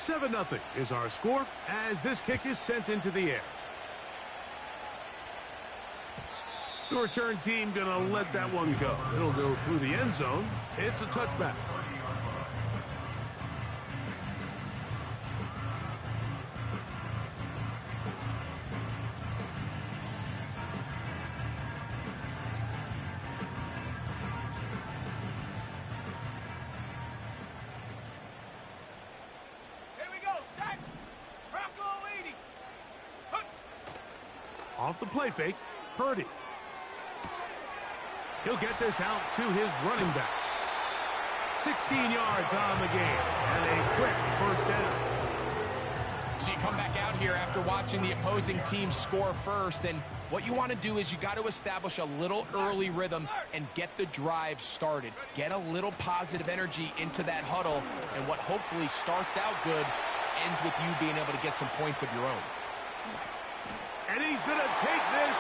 7-0 is our score as this kick is sent into the air. The return team gonna let that one go. It'll go through the end zone. It's a touchback. Off the play fake, Purdy. He'll get this out to his running back. 16 yards on the game, and a quick first down. So you come back out here after watching the opposing team score first, and what you want to do is you got to establish a little early rhythm and get the drive started. Get a little positive energy into that huddle, and what hopefully starts out good ends with you being able to get some points of your own. And he's going to take this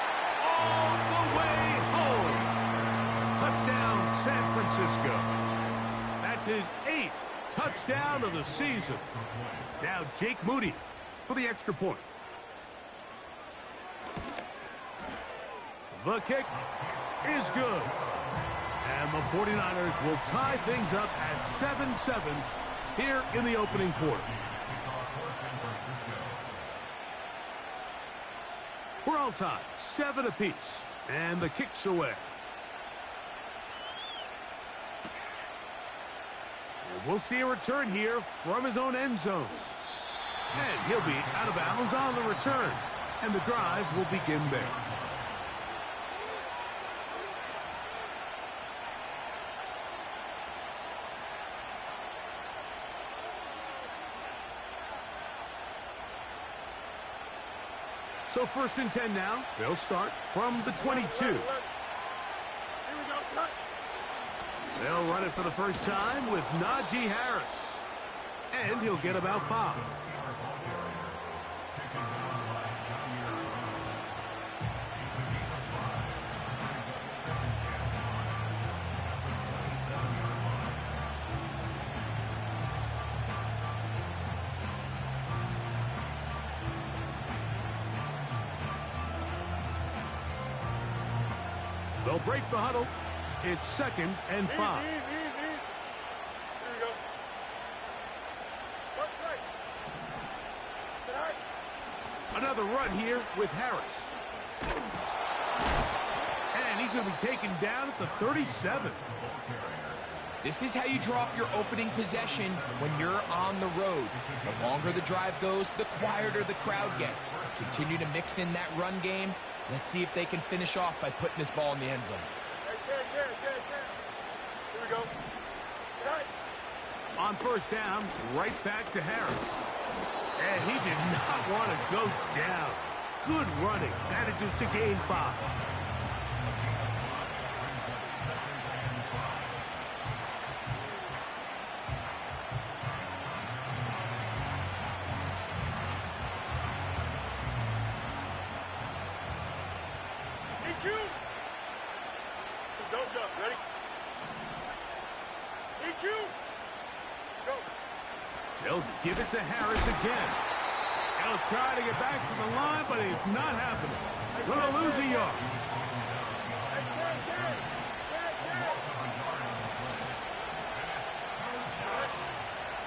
all the way home. Touchdown, San Francisco. That's his 8th touchdown of the season. Now Jake Moody for the extra point. The kick is good. And the 49ers will tie things up at 7-7 here in the opening quarter. We're all tied, 7 apiece, and the kick's away. And we'll see a return here from his own end zone. And he'll be out of bounds on the return, and the drive will begin there. So 1st and 10 now. They'll start from the 22. They'll run it for the first time with Najee Harris. And he'll get about 5. They'll break the huddle. It's 2nd and 5. Here we go. What's right? Another run here with Harris. And he's going to be taken down at the 37. This is how you draw up your opening possession when you're on the road. The longer the drive goes, the quieter the crowd gets. Continue to mix in that run game. Let's see if they can finish off by putting this ball in the end zone. Here we go. On first down, right back to Harris. And he did not want to go down. Good running. Manages to gain 5. Don't jump. Ready? EQ. Go. They'll give it to Harris again. He'll try to get back to the line, but it's not happening. Gonna lose a yard.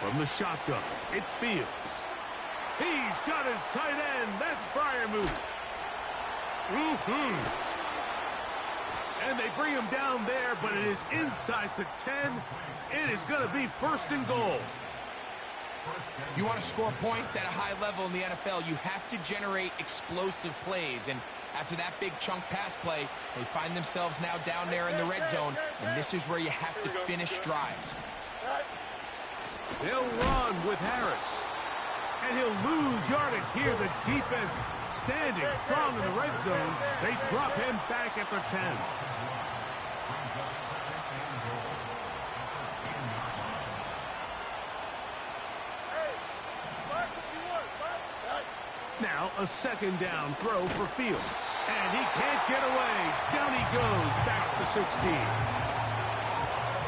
From the shotgun, it's Fields. He's got his tight end. That's Freiermuth. And they bring him down there, but it is inside the 10. It is going to be 1st and goal. If you want to score points at a high level in the NFL, you have to generate explosive plays. And after that big chunk pass play, they find themselves now down there in the red zone. And this is where you have to finish drives. They'll run with Harris. And he'll lose yardage here. The defense standing strong in the red zone. They drop him back at the 10. Now a 2nd down throw for Fields. And he can't get away. Down he goes back to 16.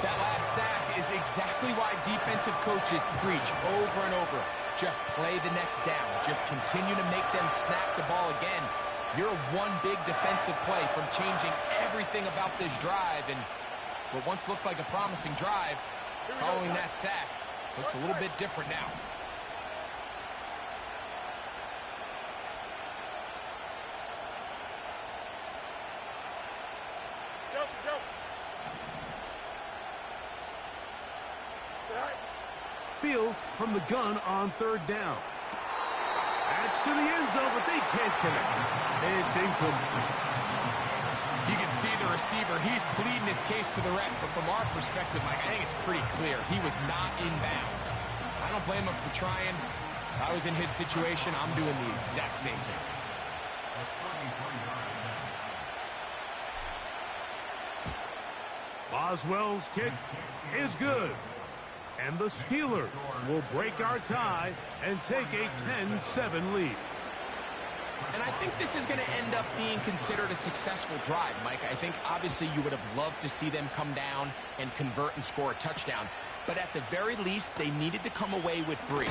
That last sack is exactly why defensive coaches preach over and over. just play the next down. Just continue to make them snap the ball again. You're one big defensive play from changing everything about this drive, and what once looked like a promising drive, following that sack, looks a little bit different now. Fields from the gun on third down. That's to the end zone, but they can't connect. It's incomplete. You can see the receiver. He's pleading his case to the ref. So from our perspective, Mike, I think it's pretty clear. He was not in bounds. I don't blame him for trying. If I was in his situation, I'm doing the exact same thing. Boswell's kick is good. And the Steelers will break our tie and take a 10-7 lead. And I think this is going to end up being considered a successful drive, Mike. I think obviously you would have loved to see them come down and convert and score a touchdown. But at the very least, they needed to come away with 3.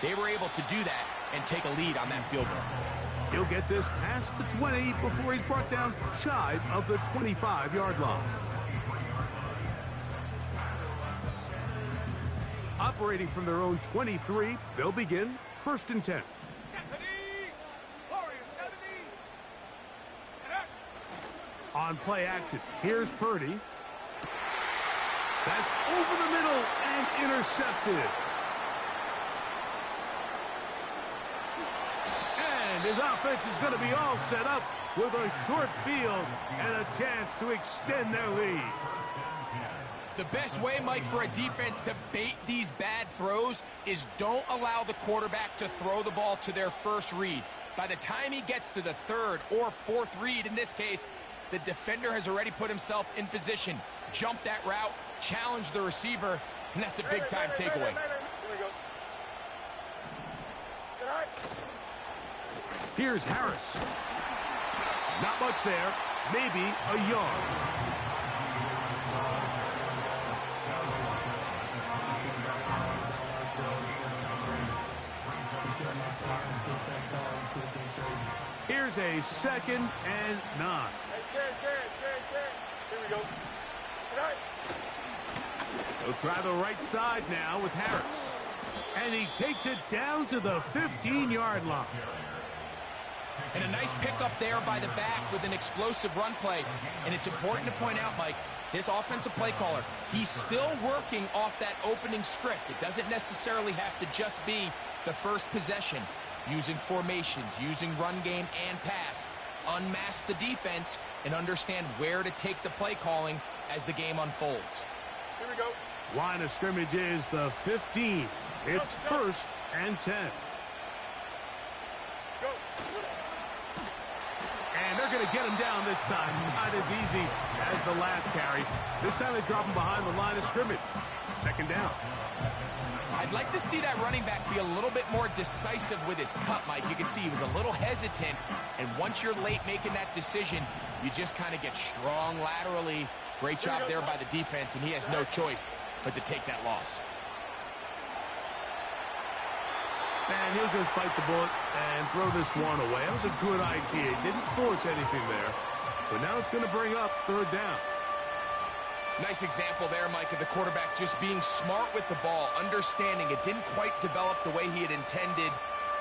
They were able to do that and take a lead on that field goal. He'll get this past the 20 before he's brought down shy of the 25-yard line. Operating from their own 23, they'll begin 1st and 10. On play action, here's Purdy. That's over the middle and intercepted. And his offense is going to be all set up with a short field and a chance to extend their lead. The best way, Mike, for a defense to bait these bad throws is don't allow the quarterback to throw the ball to their first read. By the time he gets to the 3rd or 4th read, in this case, the defender has already put himself in position, jump that route, challenge the receiver, and that's a big-time takeaway. Here's Harris. Not much there, maybe a yard. Here's a 2nd and 9. Here we go. They'll try the right side now with Harris. And he takes it down to the 15-yard line. And a nice pickup there by the back with an explosive run play. And it's important to point out, Mike, this offensive play caller, he's still working off that opening script. It doesn't necessarily have to just be the first possession. Using formations, using run game and pass. Unmask the defense and understand where to take the play calling as the game unfolds. Here we go. Line of scrimmage is the 15. It's 1st and 10. Go. And they're going to get him down this time. Not as easy as the last carry. This time they drop him behind the line of scrimmage. 2nd down. I'd like to see that running back be a little bit more decisive with his cut, Mike. You can see he was a little hesitant, and once you're late making that decision, you just kind of get strong laterally. Great job there by the defense, and he has no choice but to take that loss. And he'll just bite the bullet and throw this one away. That was a good idea. He didn't force anything there, but now it's going to bring up 3rd down. Nice example there, Mike, of the quarterback just being smart with the ball, understanding it didn't quite develop the way he had intended.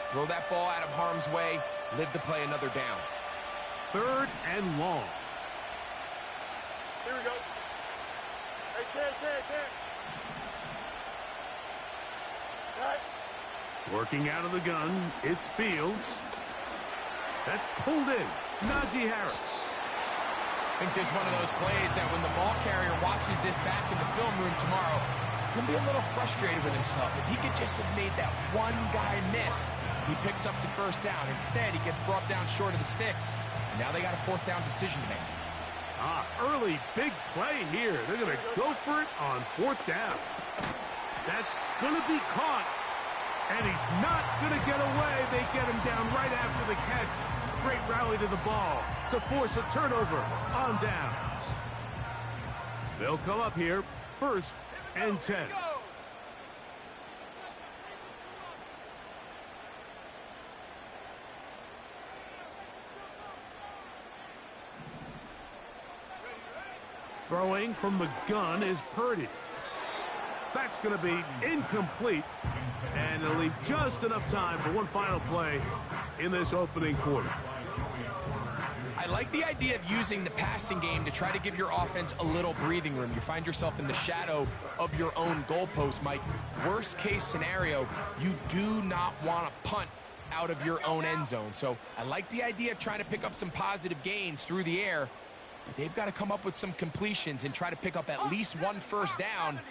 Throw that ball out of harm's way, live to play another down. 3rd and long. Here we go. Hey, Ted. Right. Working out of the gun, it's Fields. That's pulled in. Najee Harris. I think there's one of those plays that when the ball carrier watches this back in the film room tomorrow, he's going to be a little frustrated with himself. If he could just have made that one guy miss, he picks up the 1st down. Instead, he gets brought down short of the sticks. And now they got a 4th down decision to make. Early big play here. They're going to go for it on 4th down. That's going to be caught. And he's not going to get away. They get him down right after the catch. Great rally to the ball to force a turnover on downs. They'll come up here 1st and 10. Throwing from the gun is Purdy. That's going to be incomplete, and it'll leave just enough time for one final play in this opening quarter. I like the idea of using the passing game to try to give your offense a little breathing room. You find yourself in the shadow of your own goalpost, Mike. Worst case scenario, you do not want to punt out of your own end zone. So I like the idea of trying to pick up some positive gains through the air. But they've got to come up with some completions and try to pick up at least one first down,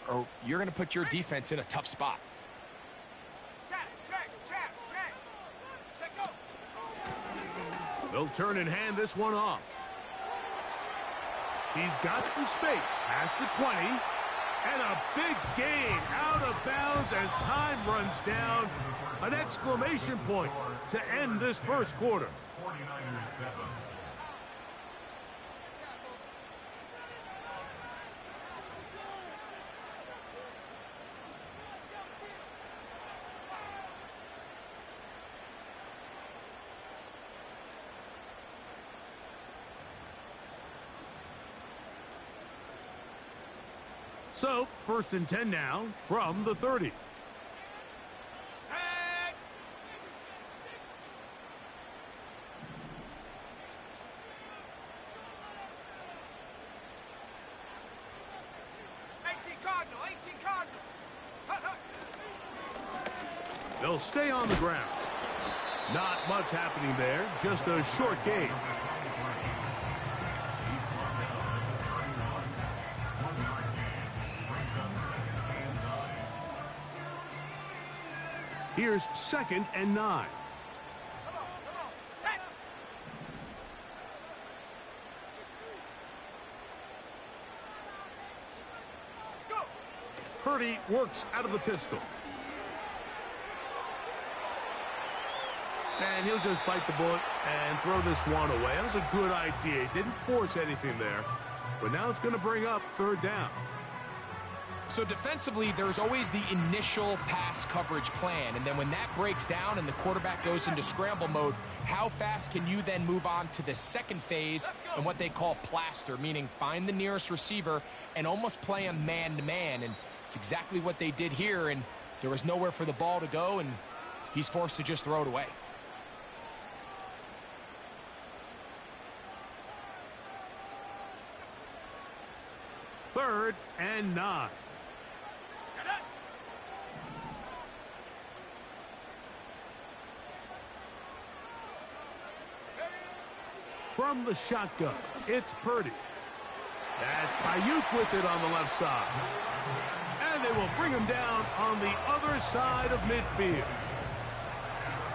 or you're going to put your defense in a tough spot. They'll turn and hand this one off. He's got some space past the 20. And a big gain out of bounds as time runs down. An exclamation point to end this first quarter. So, 1st and 10 now from the 30. They'll stay on the ground. Not much happening there, just a short gain. Here's 2nd and 9. Purdy works out of the pistol. And he'll just bite the bullet and throw this one away. That was a good idea. He didn't force anything there. But now it's going to bring up 3rd down. So defensively, there's always the initial pass coverage plan. And then when that breaks down and the quarterback goes into scramble mode, how fast can you then move on to the second phase and what they call plaster, meaning find the nearest receiver and almost play him man-to-man. And it's exactly what they did here. And there was nowhere for the ball to go, and he's forced to just throw it away. Third and 9. From the shotgun, it's Purdy. That's Ayuk with it on the left side. And they will bring him down on the other side of midfield.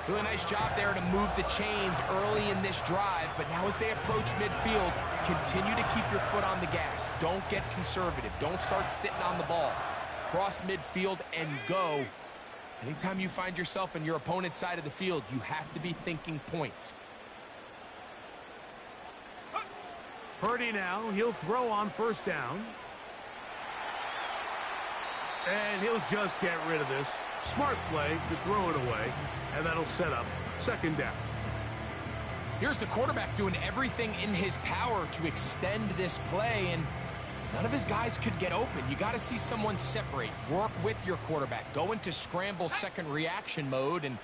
Really nice job there to move the chains early in this drive, but now as they approach midfield, continue to keep your foot on the gas. Don't get conservative. Don't start sitting on the ball. Cross midfield and go. Anytime you find yourself in your opponent's side of the field, you have to be thinking points. Purdy now, he'll throw on 1st down. And he'll just get rid of this. Smart play to throw it away, and that'll set up 2nd down. Here's the quarterback doing everything in his power to extend this play, and none of his guys could get open. You got to see someone separate, work with your quarterback, go into scramble second reaction mode, and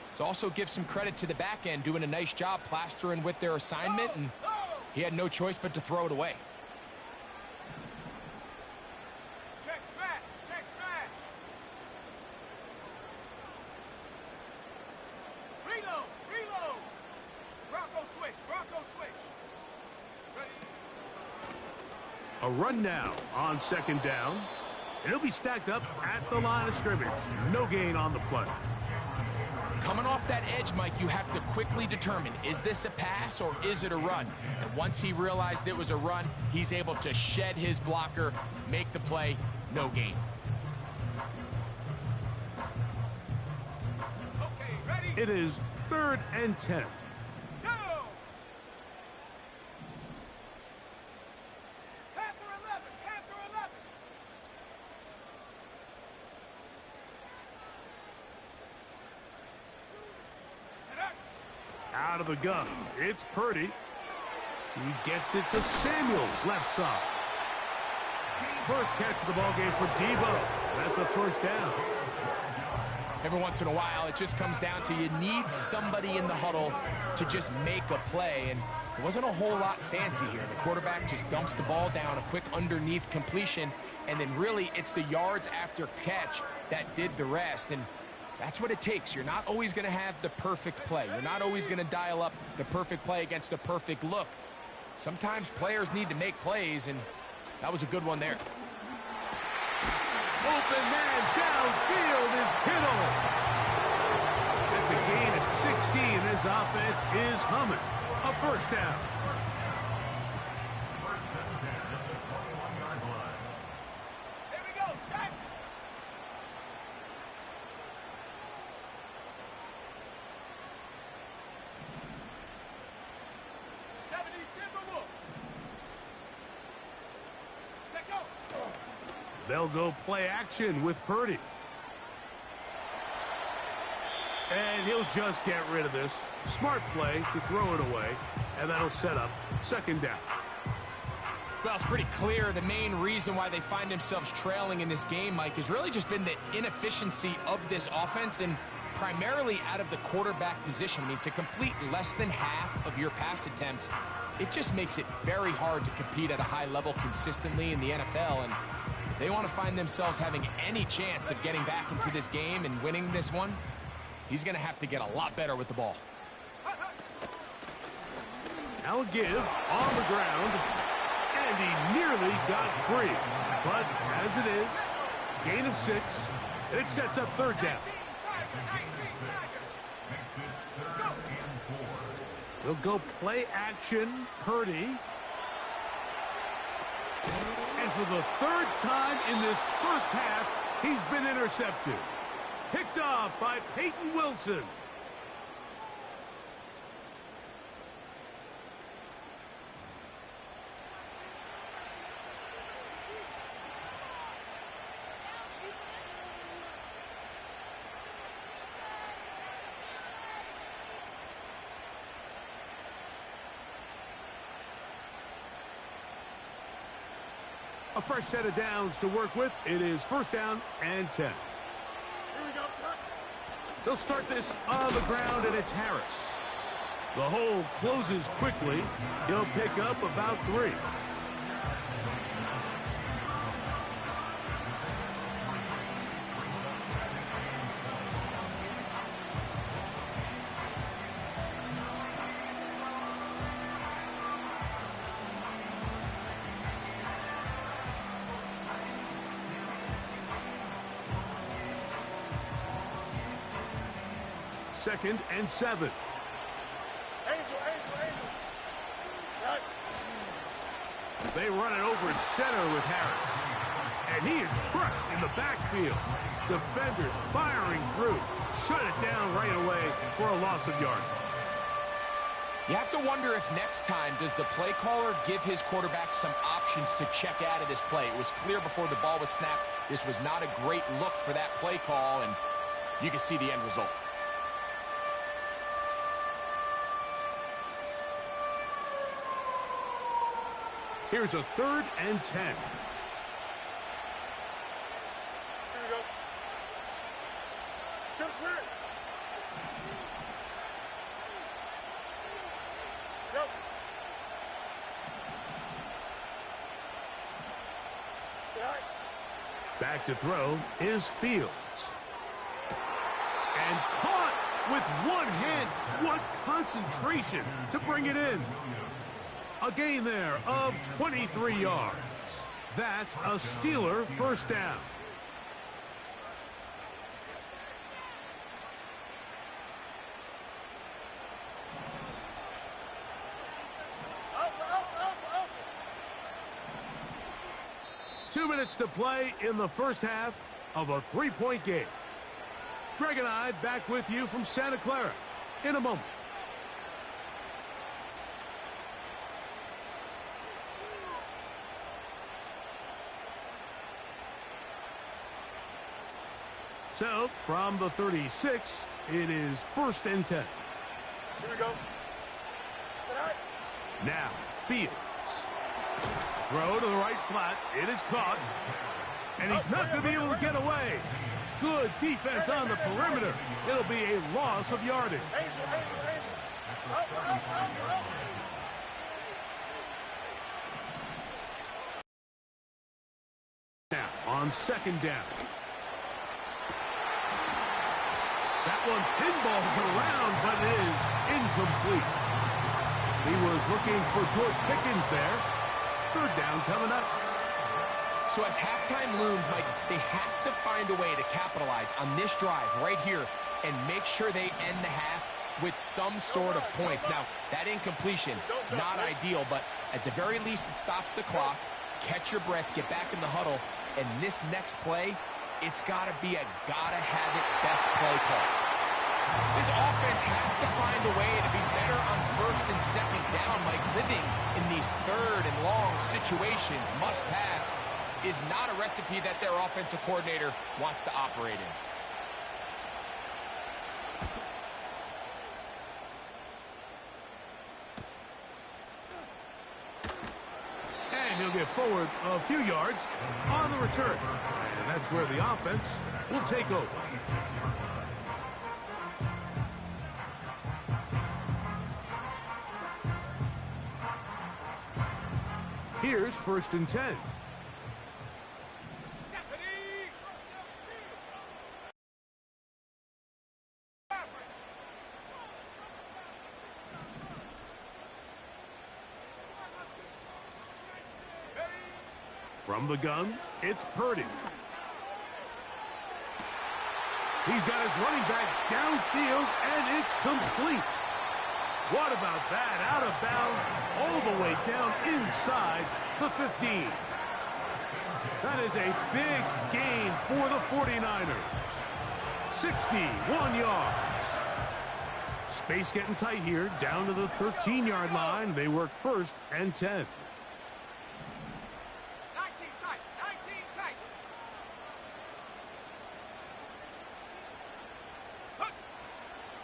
let's also give some credit to the back end doing a nice job plastering with their assignment, and he had no choice but to throw it away. Check smash! Check smash! Reload! Reload! Bronco switch! Bronco switch! Ready? A run now on 2nd down. And he'll be stacked up at the line of scrimmage. No gain on the play. Coming off that edge, Mike, you have to quickly determine, is this a pass or is it a run? And once he realized it was a run, he's able to shed his blocker, make the play, no gain. Okay, ready? It is 3rd and 10. Go! Panther 11! Panther 11! Out of the gun, it's Purdy. He gets it to Samuel, left side. First catch of the ball game for Debo. That's a first down. Every once in a while, it just comes down to you need somebody in the huddle to just make a play, and it wasn't a whole lot fancy here. The quarterback just dumps the ball down, a quick underneath completion, and then really it's the yards after catch that did the rest, and that's what it takes. You're not always going to have the perfect play. You're not always going to dial up the perfect play against the perfect look. Sometimes players need to make plays, and that was a good one there. Open man downfield is Kittle. That's a gain of 16. This offense is humming. A first down. Here we go, set. 70 Timberwolves. Take go. They'll go play action with Purdy. And he'll just get rid of this. Smart play to throw it away. And that'll set up second down. Well, it's pretty clear the main reason why they find themselves trailing in this game, Mike, has really just been the inefficiency of this offense and primarily out of the quarterback position. I mean, to complete less than half of your pass attempts, it just makes it very hard to compete at a high level consistently in the NFL. And if they want to find themselves having any chance of getting back into this game and winning this one, he's going to have to get a lot better with the ball. Now a give on the ground. And he nearly got free. But as it is, gain of 6. And it sets up third down. They'll go play action. Purdy. And for the third time in this first half, he's been intercepted. Picked off by Peyton Wilson. A fresh set of downs to work with. It is first down and 10. Here we go, son. They'll start this on the ground, and it's Harris. The hole closes quickly. He'll pick up about 3. Second and 7. Angel. Right. They run it over center with Harris. And he is crushed in the backfield. Defenders firing through. Shut it down right away for a loss of yardage. You have to wonder if next time does the play caller give his quarterback some options to check out of this play. It was clear before the ball was snapped. This was not a great look for that play call, and you can see the end result. Here's a third and 10. Here we go. Chip Sweat. Go. Right. Back to throw is Fields. And caught with one hand. What concentration to bring it in. A gain there of 23 yards. That's a Steeler first down. Up. 2 minutes to play in the first half of a 3-point game. Greg and I back with you from Santa Clara in a moment. So, from the 36, it is first and 10. Here we go. Set out. Now, Fields. Throw to the right flat. It is caught. And he's not going to be able to get away. Good defense on the perimeter. It'll be a loss of yardage. Now on second down. That one pinballs around, but it is incomplete. He was looking for George Pickens there. Third down coming up. So as halftime looms, Mike, they have to find a way to capitalize on this drive right here and make sure they end the half with some sort of points. Now, that incompletion, not ideal, but at the very least, it stops the clock. Catch your breath, get back in the huddle, and this next play, it's got to be a gotta-have-it best play call. This offense has to find a way to be better on first and second down. Like living in these third and long situations, must pass, is not a recipe that their offensive coordinator wants to operate in. And he'll get forward a few yards on the return. And that's where the offense will take over. Here's first and 10. From the gun, it's Purdy. He's got his running back downfield, and it's complete. What about that? Out of bounds, all the way down inside the 15. That is a big gain for the 49ers. 61 yards. Space getting tight here, down to the 13-yard line. They work first and 10. 19 tight, 19 tight.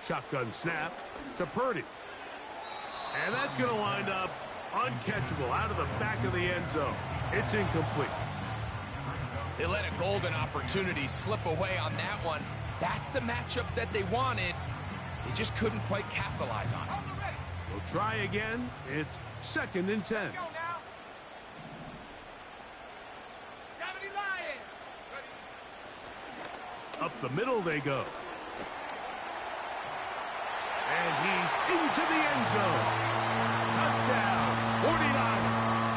Shotgun snap to Purdy. And that's going to wind up uncatchable out of the back of the end zone. It's incomplete. They let a golden opportunity slip away on that one. That's the matchup that they wanted. They just couldn't quite capitalize on it. We'll try again. It's second and 10. Let's go now. 70 Lions. Ready. Up the middle they go. And he's into the end zone. Touchdown, 49ers.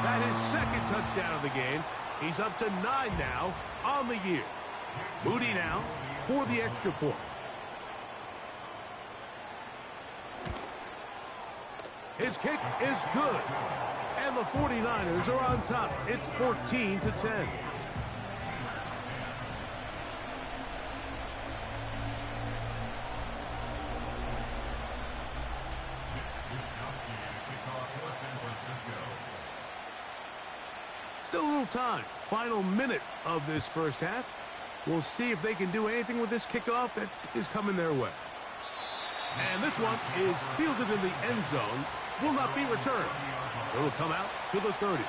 That is second touchdown of the game. He's up to 9 now on the year. Moody now for the extra point. His kick is good. And the 49ers are on top. It's 14-10. Still a little time. Final minute of this first half. We'll see if they can do anything with this kickoff that is coming their way. And this one is fielded in the end zone. Will not be returned. So it'll come out to the 30.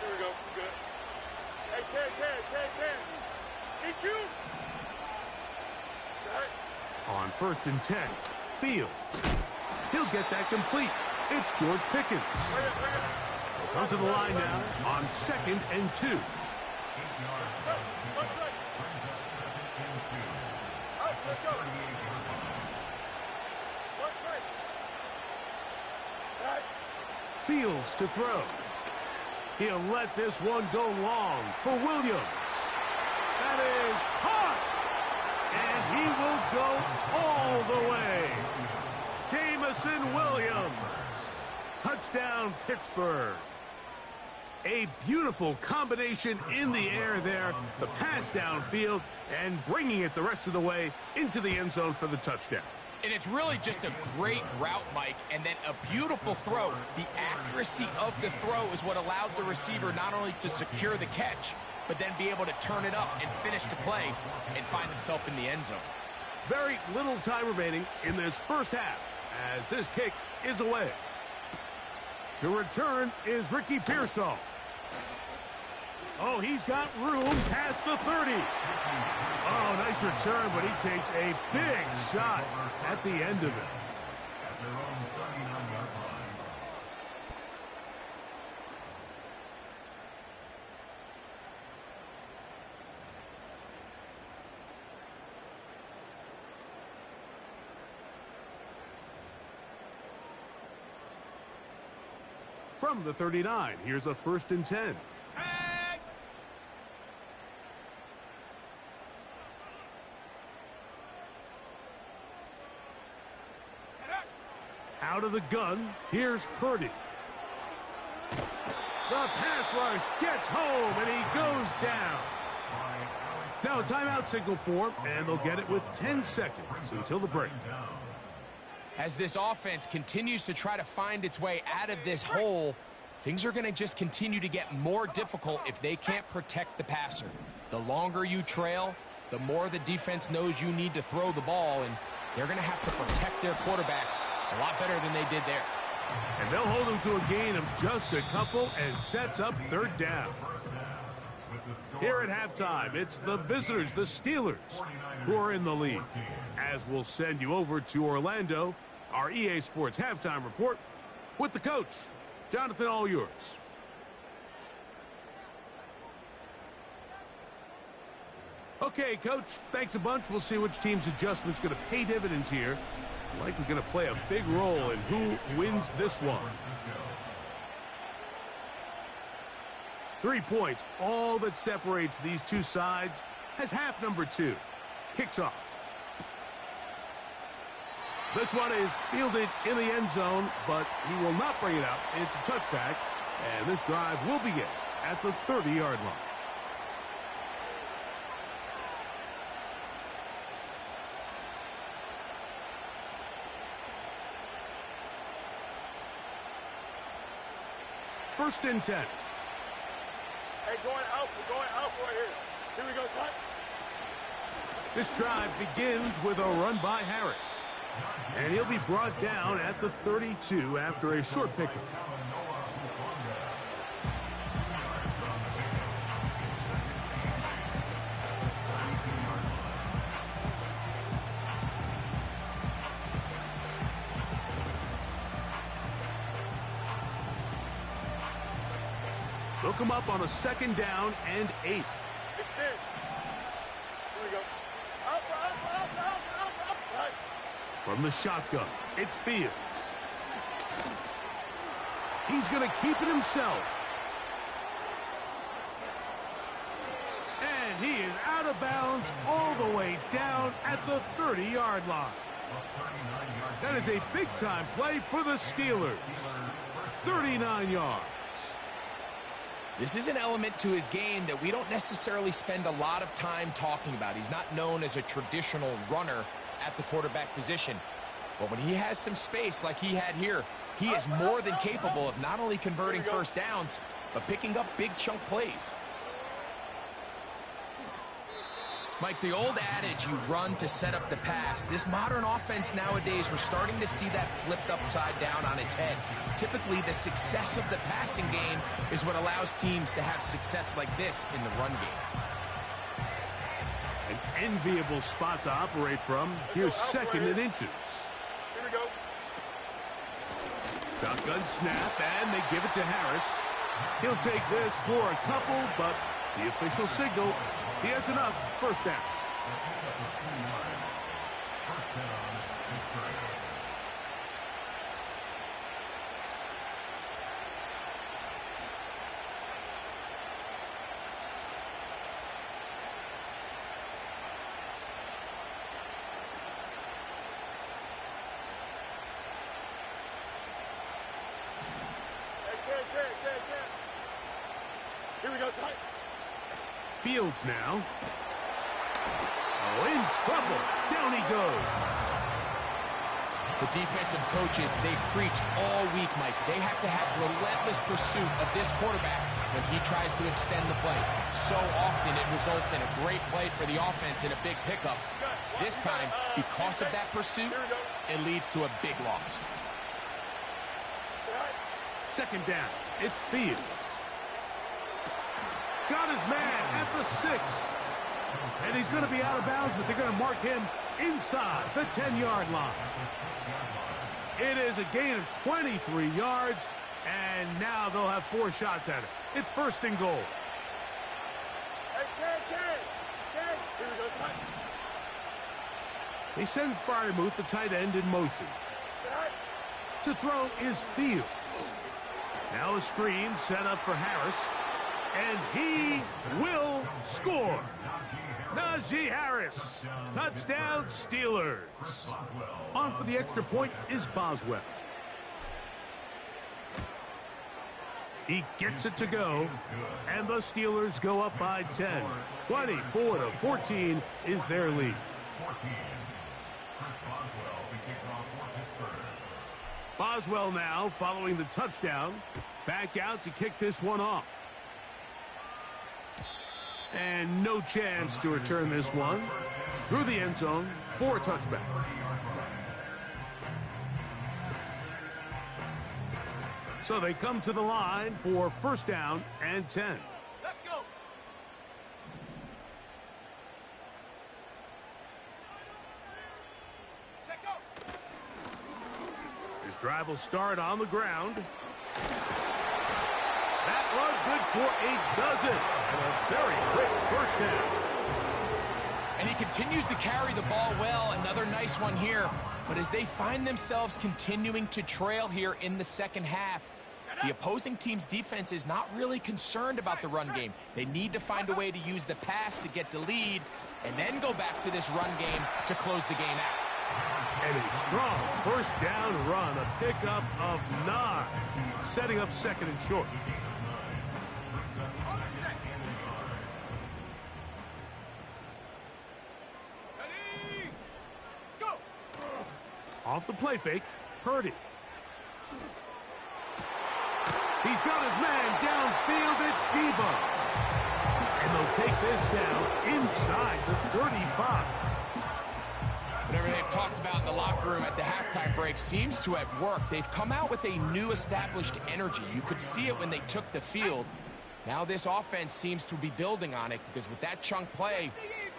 There we go. Good. Hey, Ted. Eat you. On first and 10, Fields. He'll get that complete. It's George Pickens. They'll come to the line now on second and 2. Let's go. Fields to throw. He'll let this one go long for Williams. That is caught. And he will go all the way. Jamison Williams. Touchdown, Pittsburgh. A beautiful combination in the air there, the pass downfield, and bringing it the rest of the way into the end zone for the touchdown. And it's really just a great route, Mike, and then a beautiful throw. The accuracy of the throw is what allowed the receiver not only to secure the catch, but then be able to turn it up and finish the play and find himself in the end zone. Very little time remaining in this first half as this kick is away. To return is Ricky Pearsall. Oh, he's got room past the 30. Oh, nice return, but he takes a big shot at the end of it. From the 39, here's a 1st and 10. Out of the gun, here's Purdy. The pass rush gets home, and he goes down. Now a timeout signal for him, and they'll get it with 10 seconds until the break. As this offense continues to try to find its way out of this hole, things are going to just continue to get more difficult if they can't protect the passer. The longer you trail, the more the defense knows you need to throw the ball, and they're going to have to protect their quarterback a lot better than they did there. And they'll hold him to a gain of just a couple and sets up 3rd down. Here at halftime, it's the visitors, the Steelers, who are in the lead. As we'll send you over to Orlando, our EA Sports halftime report with the coach. Jonathan, all yours. Okay, Coach, thanks a bunch. We'll see which team's adjustment's going to pay dividends here. Likely going to play a big role in who wins this one. 3 points, all that separates these two sides, as half number 2 kicks off. This one is fielded in the end zone, but he will not bring it up. It's a touchback, and this drive will begin at the 30-yard line. First and 10. Hey, going out. We're going out right here. Here we go, son. This drive begins with a run by Harris. And he'll be brought down at the 32 after a short pickup. They'll come up on a 2nd down and 8. Extend. Here we go. Up. Right. From the shotgun, it's Fields. He's going to keep it himself. And he is out of bounds all the way down at the 30-yard line. That is a big-time play for the Steelers. 39 yards. This is an element to his game that we don't necessarily spend a lot of time talking about. He's not known as a traditional runner at the quarterback position. But when he has some space like he had here, he is more than capable of not only converting first downs, but picking up big chunk plays. Mike, the old adage, you run to set up the pass. This modern offense nowadays, we're starting to see that flipped upside down on its head. Typically, the success of the passing game is what allows teams to have success like this in the run game. An enviable spot to operate from. Here's 2nd and inches. Here we go. Shotgun snap, and they give it to Harris. He'll take this for a couple, but the official signal, he has enough. First down. Here we go, son. Fields now. Oh, in trouble. Down he goes. The defensive coaches, they preach all week, Mike. They have to have relentless pursuit of this quarterback when he tries to extend the play. So often it results in a great play for the offense and a big pickup. This time, because of that pursuit, it leads to a big loss. Second down. It's Fields. Got his man at the 6. And he's going to be out of bounds, but they're going to mark him inside the 10-yard line. It is a gain of 23 yards, and now they'll have 4 shots at it. It's first and goal. Hey, Ken. Here we go, son. They send Fryermuth, the tight end, in motion. To throw is Fields. Now a screen set up for Harris, and he will score. Najee Harris, touchdown Steelers. On for the extra point is Boswell. He gets it to go, and the Steelers go up by 10. 24-14 is their lead. Boswell now following the touchdown. Back out to kick this one off. And no chance to return this one through the end zone for a touchback. So they come to the line for first down and 10. Let's go. Check out. His drive will start on the ground. That run good for a dozen. And a very quick first down. And he continues to carry the ball well. Another nice one here. But as they find themselves continuing to trail here in the second half, the opposing team's defense is not really concerned about the run game. They need to find a way to use the pass to get the lead and then go back to this run game to close the game out. And a strong first down run, a pickup of 9, setting up second and short. Ready, go. Off the play fake, Purdy. He's got his man downfield. It's Debo. And they'll take this down inside the 35. Whatever they've talked about in the locker room at the halftime break seems to have worked. They've come out with a new established energy. You could see it when they took the field. Now this offense seems to be building on it because with that chunk play,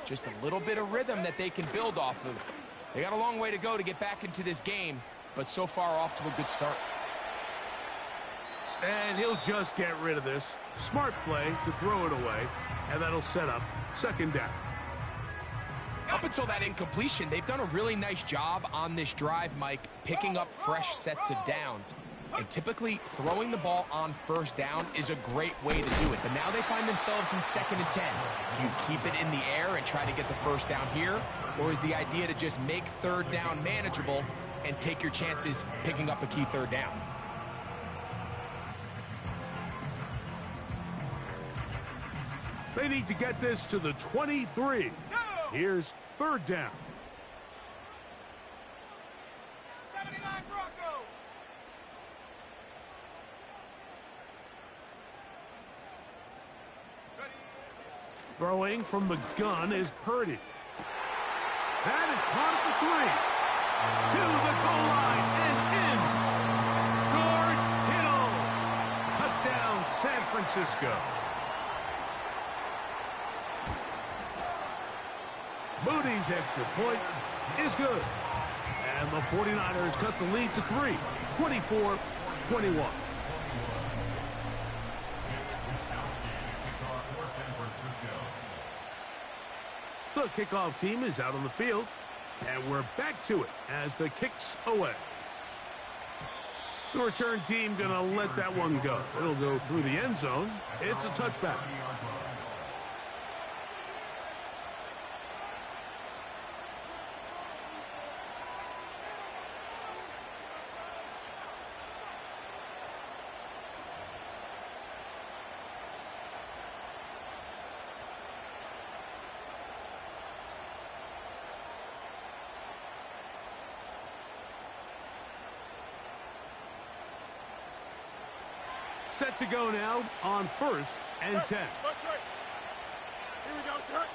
just a little bit of rhythm that they can build off of. They got a long way to go to get back into this game, but so far off to a good start. And he'll just get rid of this. Smart play to throw it away, and that'll set up second down. Up until that incompletion, they've done a really nice job on this drive, Mike, picking up fresh sets of downs. And typically, throwing the ball on first down is a great way to do it. But now they find themselves in second and 10. Do you keep it in the air and try to get the first down here? Or is the idea to just make third down manageable and take your chances picking up a key third down? They need to get this to the 23. Here's third down. 79 Bronco. Ready. Throwing from the gun is Purdy. That is caught at the 3. To the goal line and in. George Kittle. Touchdown, San Francisco. Moody's extra point is good. And the 49ers cut the lead to 3, 24-21. The kickoff team is out on the field, and we're back to it as the kick's away. The return team going to let that one go. It'll go through the end zone. It's a touchback. Set to go now on 1st and 10. Here we go, shot.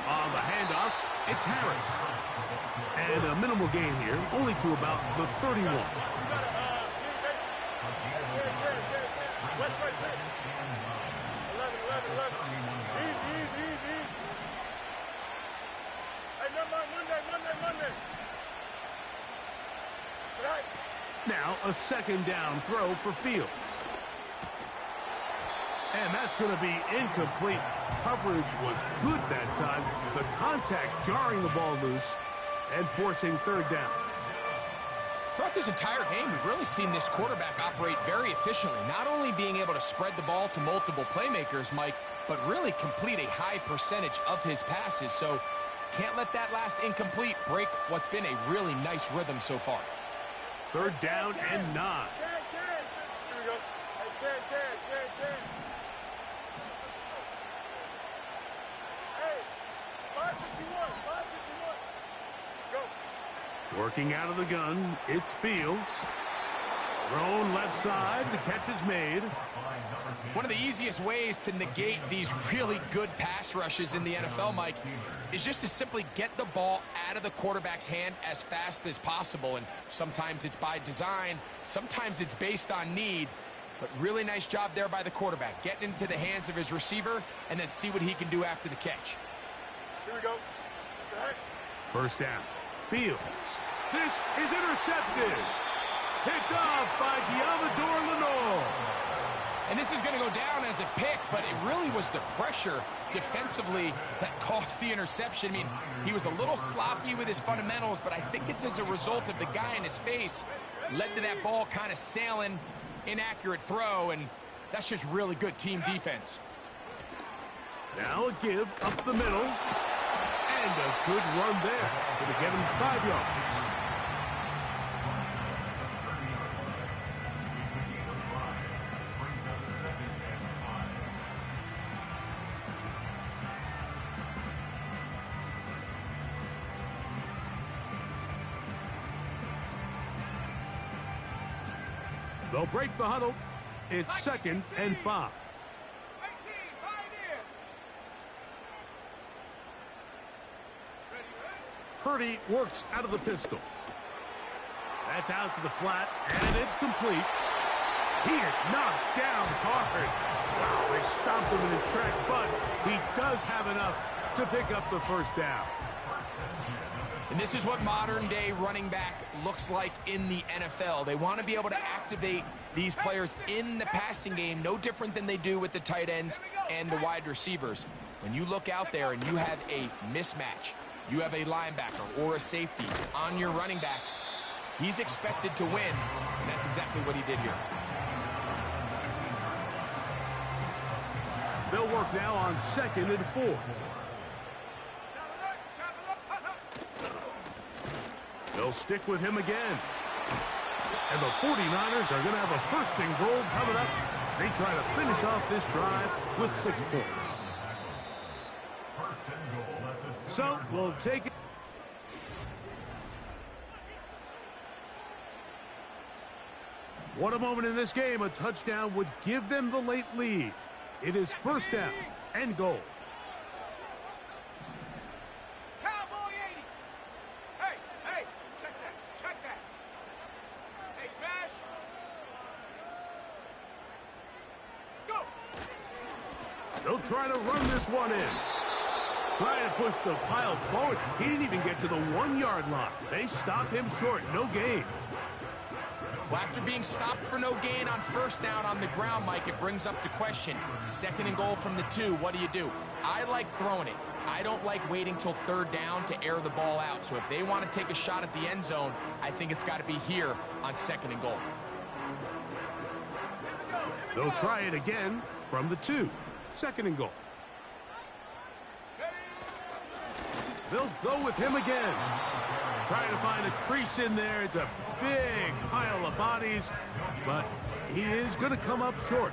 On the handoff, it's Harris. And a minimal gain here, only to about the 31. West, 11. Easy. Hey, Monday. Right. Now a 2nd down throw for Fields. And that's going to be incomplete. Coverage was good that time. The contact jarring the ball loose and forcing 3rd down. Throughout this entire game, we've really seen this quarterback operate very efficiently, not only being able to spread the ball to multiple playmakers, Mike, but really complete a high percentage of his passes. So can't let that last incomplete break what's been a really nice rhythm so far. 3rd down and 9. Here we go. Hey, 10. Hey, 551. Go. Working out of the gun, it's Fields. Thrown left side, the catch is made. One of the easiest ways to negate these really good pass rushes in the NFL, Mike, is just to simply get the ball out of the quarterback's hand as fast as possible. And sometimes it's by design, sometimes it's based on need. But really nice job there by the quarterback, getting into the hands of his receiver and then see what he can do after the catch. Here we go. Right. 1st down. Fields. This is intercepted. Picked off by Diamador Lenore. And this is going to go down as a pick, but it really was the pressure defensively that caused the interception. I mean, he was a little sloppy with his fundamentals, but I think it's as a result of the guy in his face led to that ball kind of sailing, inaccurate throw, and that's just really good team defense. Now a give up the middle. And a good run there. Going to get him 5 yards. They'll break the huddle. It's 2nd and 5. Purdy works out of the pistol. That's out to the flat, and it's complete. He is knocked down hard. Wow, they stopped him in his tracks, but he does have enough to pick up the 1st down. And this is what modern-day running back looks like in the NFL. They want to be able to activate these players in the passing game, no different than they do with the tight ends and the wide receivers. When you look out there and you have a mismatch, you have a linebacker or a safety on your running back, he's expected to win, and that's exactly what he did here. They'll work now on 2nd and 4. They'll stick with him again. And the 49ers are going to have a 1st and goal coming up. They try to finish off this drive with 6 points. So we'll take it. What a moment in this game. A touchdown would give them the late lead. It is 1st down and goal. Cowboy 80. Hey, check that. Hey, smash. Go. They'll try to run this one in. Trying to push the pile forward. He didn't even get to the 1-yard line. They stop him short. No gain. Well, after being stopped for no gain on 1st down on the ground, Mike, it brings up the question. 2nd and goal from the 2, what do? I like throwing it. I don't like waiting till 3rd down to air the ball out. So if they want to take a shot at the end zone, I think it's got to be here on 2nd and goal. They'll try it again from the 2. 2nd and goal. They'll go with him again. Trying to find a crease in there. It's a big pile of bodies, but he is going to come up short.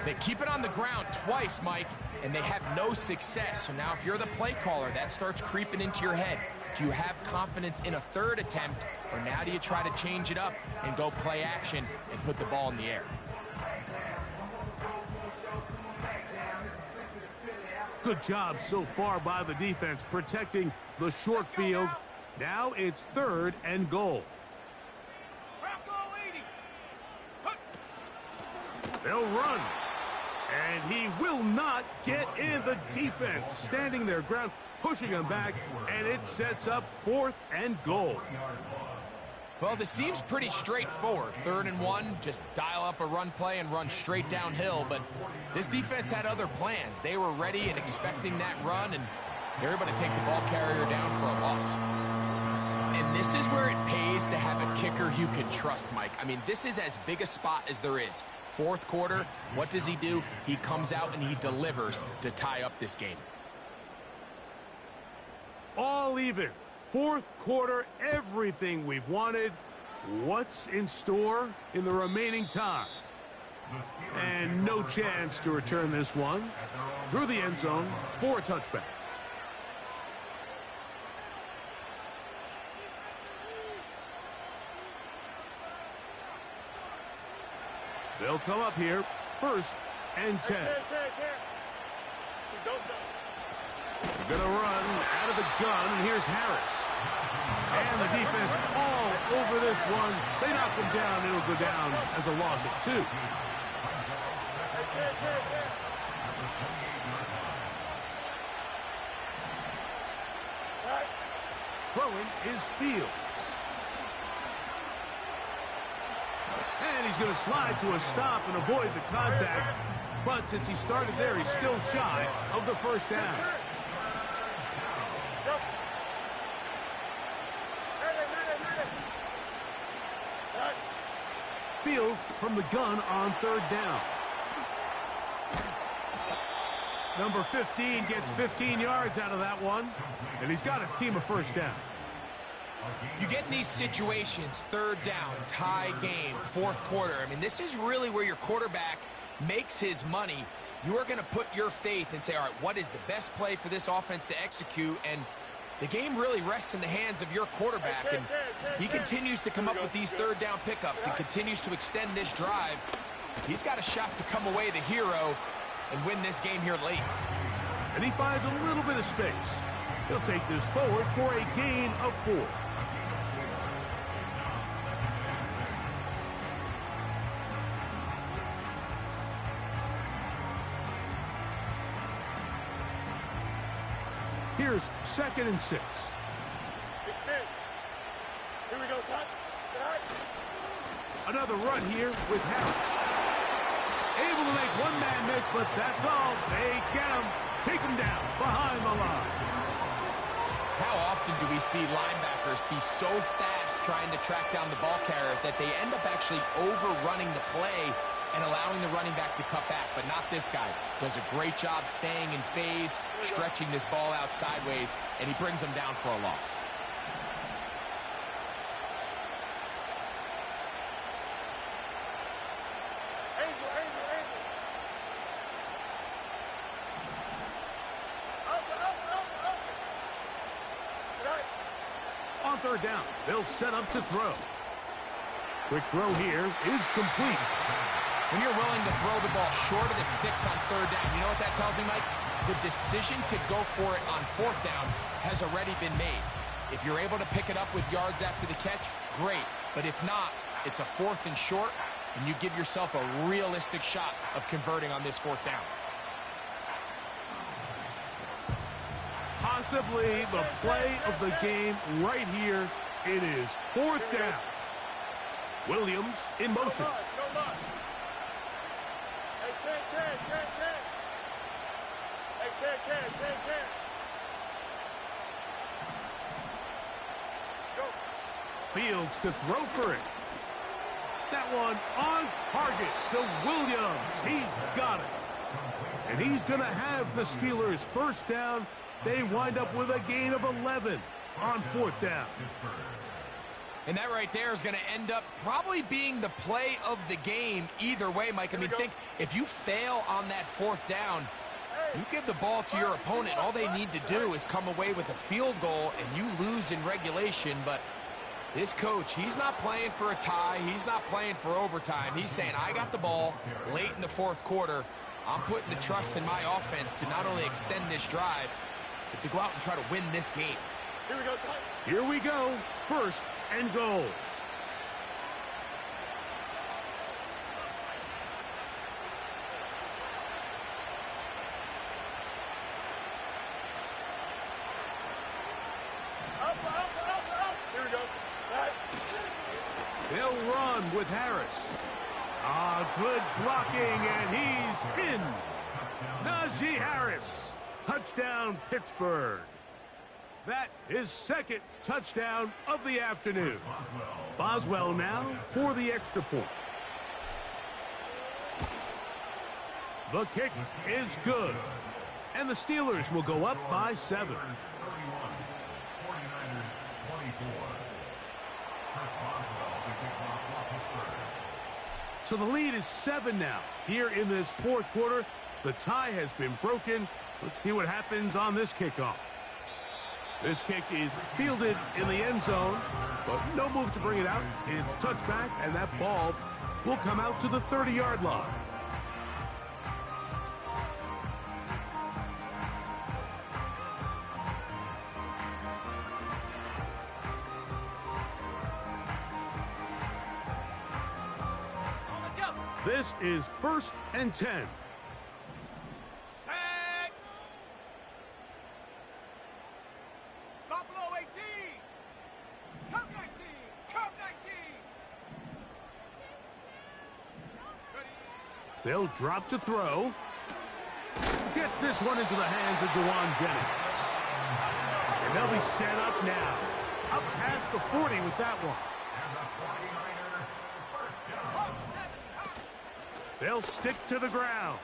They keep it on the ground twice, Mike, and they have no success. So now if you're the play caller, that starts creeping into your head. Do you have confidence in a third attempt, or now do you try to change it up and go play action and put the ball in the air? Good job so far by the defense protecting the short field. Now it's 3rd and goal. Rocco 80. They'll run. And he will not get in. The defense standing their ground, pushing him back, and it sets up 4th and goal. Well, this seems pretty straightforward. 3rd and 1, just dial up a run play and run straight downhill. But this defense had other plans. They were ready and expecting that run, and they're able to take the ball carrier down for a loss. And this is where it pays to have a kicker you can trust, Mike. I mean, this is as big a spot as there is. 4th quarter, what does he do? He comes out and he delivers to tie up this game. All even. 4th quarter, everything we've wanted. What's in store in the remaining time? And no chance to return this one. Through the end zone for a touchback. They'll come up here, 1st and 10. They're going to run out of the gun, and here's Harris. And the defense all over this one. They knock him down. It'll go down as a loss of 2. Throwing is Fields. And he's going to slide to a stop and avoid the contact. But since he started there, he's still shy of the 1st down. Fields from the gun on 3rd down. Number 15 gets 15 yards out of that one. And he's got his team a 1st down. You get in these situations, 3rd down, tie game, 4th quarter. I mean, this is really where your quarterback makes his money. You are going to put your faith and say, all right, what is the best play for this offense to execute? And the game really rests in the hands of your quarterback. And he continues to come up with these 3rd down pickups and continues to extend this drive. He's got a shot to come away the hero and win this game here late. And he finds a little bit of space. He'll take this forward for a gain of 4. Here's 2nd and 6. Here we go, son. Another run here with Harris. Able to make one man miss, but that's all. They get him. Take him down behind the line. How often do we see linebackers be so fast trying to track down the ball carrier that they end up actually overrunning the play and allowing the running back to cut back? But not this guy. Does a great job staying in phase, stretching this ball out sideways, and he brings him down for a loss. On 3rd down, they'll set up to throw. Quick throw here is complete. When you're willing to throw the ball short of the sticks on 3rd down, you know what that tells me, Mike? The decision to go for it on 4th down has already been made. If you're able to pick it up with yards after the catch, great. But if not, it's a 4th and short, and you give yourself a realistic shot of converting on this 4th down. Possibly the play of the game right here. It is 4th down. Williams in motion. Fields to throw for it. That one on target to Williams. He's got it. And he's going to have the Steelers 1st down. They wind up with a gain of 11 on 4th down. And that right there is going to end up probably being the play of the game either way, Mike. I mean, think if you fail on that 4th down, You give the ball to your opponent, all they need to do is come away with a field goal, and you lose in regulation. But this coach, he's not playing for a tie. He's not playing for overtime. He's saying, I got the ball late in the fourth quarter. I'm putting the trust in my offense to not only extend this drive, but to go out and try to win this game. Here we go, son. Here we go. First and goal. Up. Here we go. Right. They'll run with Harris. Good blocking, and he's in. Najee Harris. Touchdown, Pittsburgh. That is second touchdown of the afternoon. Boswell now for the extra point. The kick is good. And the Steelers will go up by 7. So the lead is 7 now. Here in this fourth quarter, the tie has been broken. Let's see what happens on this kickoff. This kick is fielded in the end zone, but no move to bring it out. It's touchback, and that ball will come out to the 30-yard line. This is first and 10. Set. Buffalo 18. Come 19. Come 19. Ready. They'll drop to throw. Gets this one into the hands of Jawan Jennings. And they'll be set up now. Up past the 40 with that one. They'll stick to the ground.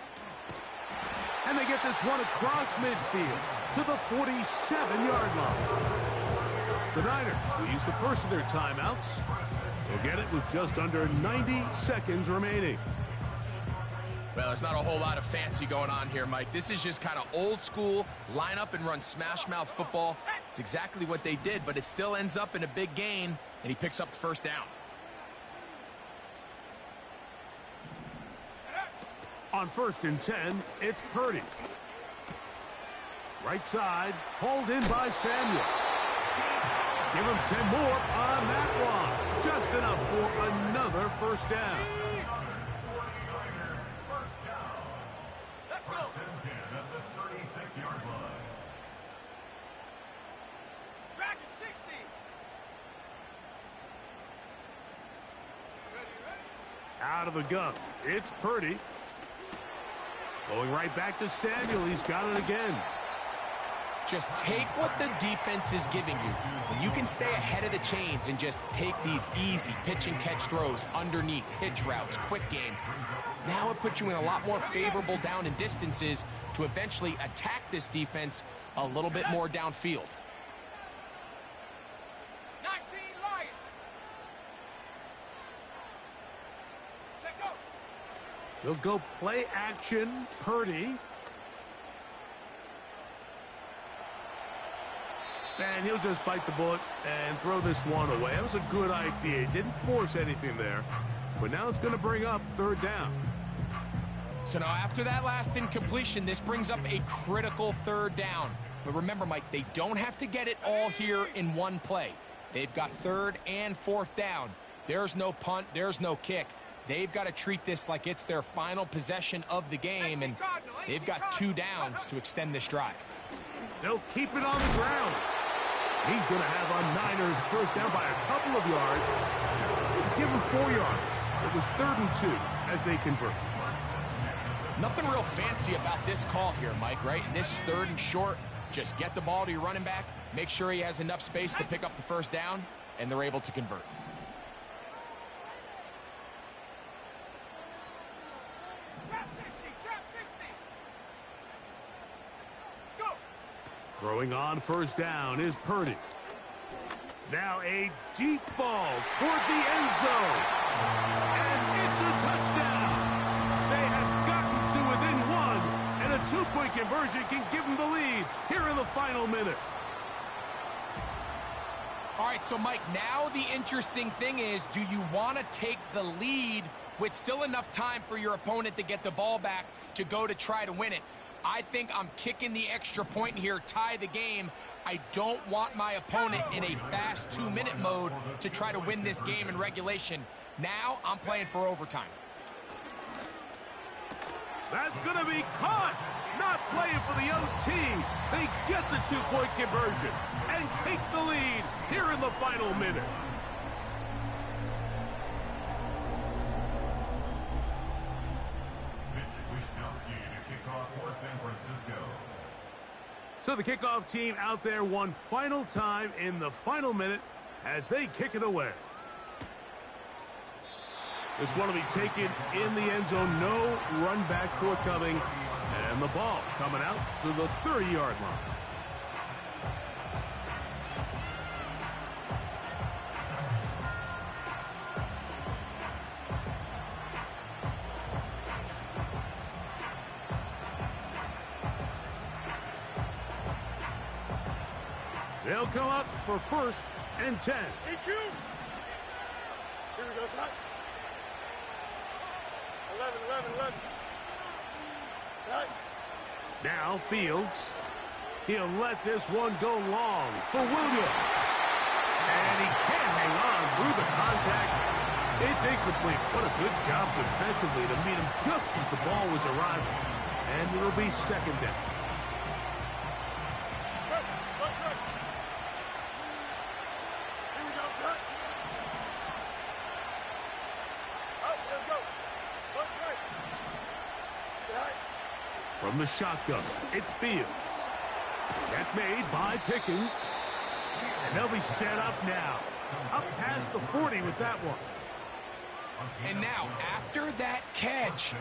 And they get this one across midfield to the 47-yard line. The Niners will use the first of their timeouts. They'll get it with just under 90 seconds remaining. Well, there's not a whole lot of fancy going on here, Mike. This is just kind of old school, line up and run smash mouth football. It's exactly what they did, but it still ends up in a big gain, and he picks up the first down. On first and 10, it's Purdy. Right side, hauled in by Samuel. Give him 10 more on that one. Just enough for another first down. Let's go. Dragon 60. Ready. Out of the gun, it's Purdy. Going right back to Samuel. He's got it again. Just take what the defense is giving you. When you can stay ahead of the chains and just take these easy pitch and catch throws underneath, hitch routes, quick game, now it puts you in a lot more favorable down and distances to eventually attack this defense a little bit more downfield. 19 Lions. Check go. He'll go play action. Purdy. And he'll just bite the bullet and throw this one away. That was a good idea. He didn't force anything there. But now it's going to bring up third down. So now after that last incompletion, this brings up a critical third down. But remember, Mike, they don't have to get it all here in one play. They've got third and fourth down. There's no punt. There's no kick. They've got to treat this like it's their final possession of the game, and they've got 2 downs to extend this drive. They'll keep it on the ground. He's going to have a Niners first down by a couple of yards. Give him 4 yards. It was 3rd and 2 as they convert. Nothing real fancy about this call here, Mike, right? This is 3rd and short. Just get the ball to your running back, make sure he has enough space to pick up the first down, and they're able to convert. Trap 60. Go. Throwing on first down is Purdy. Now a deep ball toward the end zone. And it's a touchdown. They have gotten to within 1, And a two-point conversion can give them the lead here in the final minute. All right, so Mike, now the interesting thing is, do you want to take the lead with still enough time for your opponent to get the ball back to go to try to win it? I think I'm kicking the extra point here, tie the game. I don't want my opponent in a fast 2-minute mode to try to win this game in regulation. Now I'm playing for overtime. That's going to be caught. Not playing for the OT. They get the two-point conversion and take the lead here in the final minute. So the kickoff team out there one final time in the final minute as they kick it away. This one will be taken in the end zone. No run back forthcoming. And the ball coming out to the 30-yard line. They'll come up for 1st and 10. EQ. Here we go, son. 11. Right. Now Fields. He'll let this one go long for Williams. And he can't hang on through the contact. It's incomplete. What a good job defensively to meet him just as the ball was arriving. And it'll be 2nd down. From the shotgun, it's Fields. That's made by Pickens. And they'll be set up now. Up past the 40 with that one. And now, after that catch,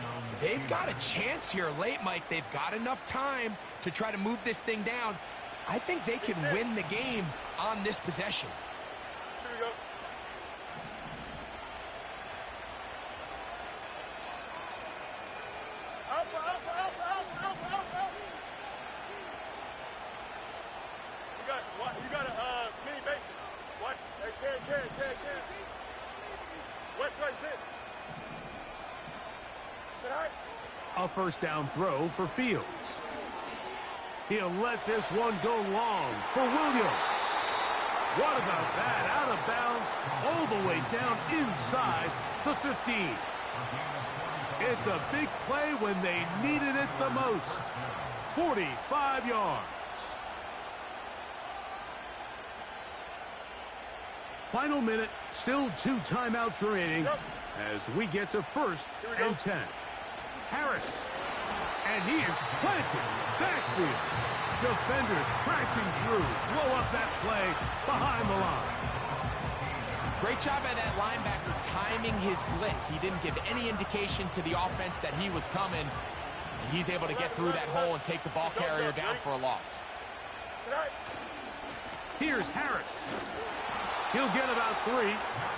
they've got a chance here late, Mike. They've got enough time to try to move this thing down. I think they can win the game on this possession. Here we go. Up. You got a mini base. What? Hey, can. West right sit. Sit high. A 1st down throw for Fields. He'll let this one go long for Williams. What about that? Out of bounds, all the way down inside the 15. It's a big play when they needed it the most. 45 yards. Final minute, still 2 timeouts remaining as we get to 1st and 10. Harris, and he is planted backfield. Defenders crashing through, blow up that play behind the line. Great job by that linebacker timing his blitz. He didn't give any indication to the offense that he was coming. And he's able to get through that hole and take the ball carrier down for a loss. Here's Harris. He'll get about 3,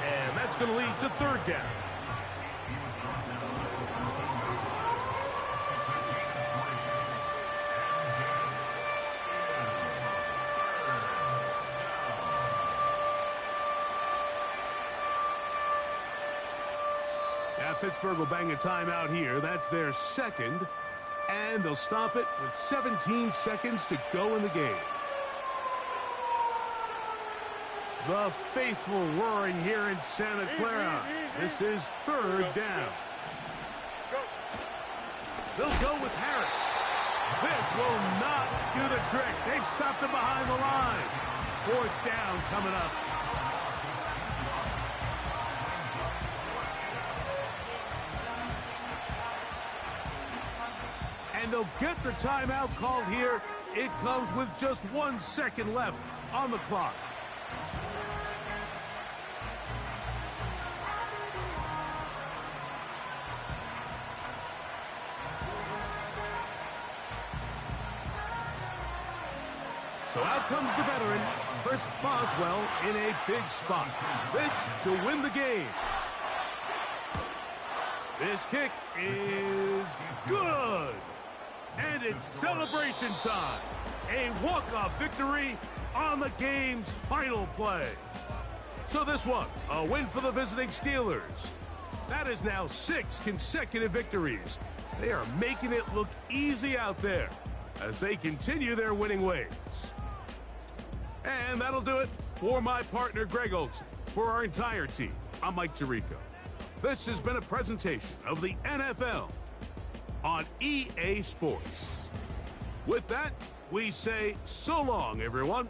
and that's going to lead to 3rd down. Now Pittsburgh will bang a timeout here. That's their 2nd, and they'll stop it with 17 seconds to go in the game. The faithful roaring here in Santa Clara. This is 3rd down. They'll go with Harris. This will not do the trick. They've stopped him behind the line. 4th down coming up. And they'll get the timeout called here. It comes with just 1 second left on the clock. So out comes the veteran, Chris Boswell, in a big spot. This to win the game. This kick is good. And it's celebration time. A walk-off victory on the game's final play. So this one, a win for the visiting Steelers. That is now 6 consecutive victories. They are making it look easy out there as they continue their winning ways. And that'll do it for my partner, Greg Olson. For our entire team, I'm Mike Tirico. This has been a presentation of the NFL on EA Sports. With that, we say so long, everyone.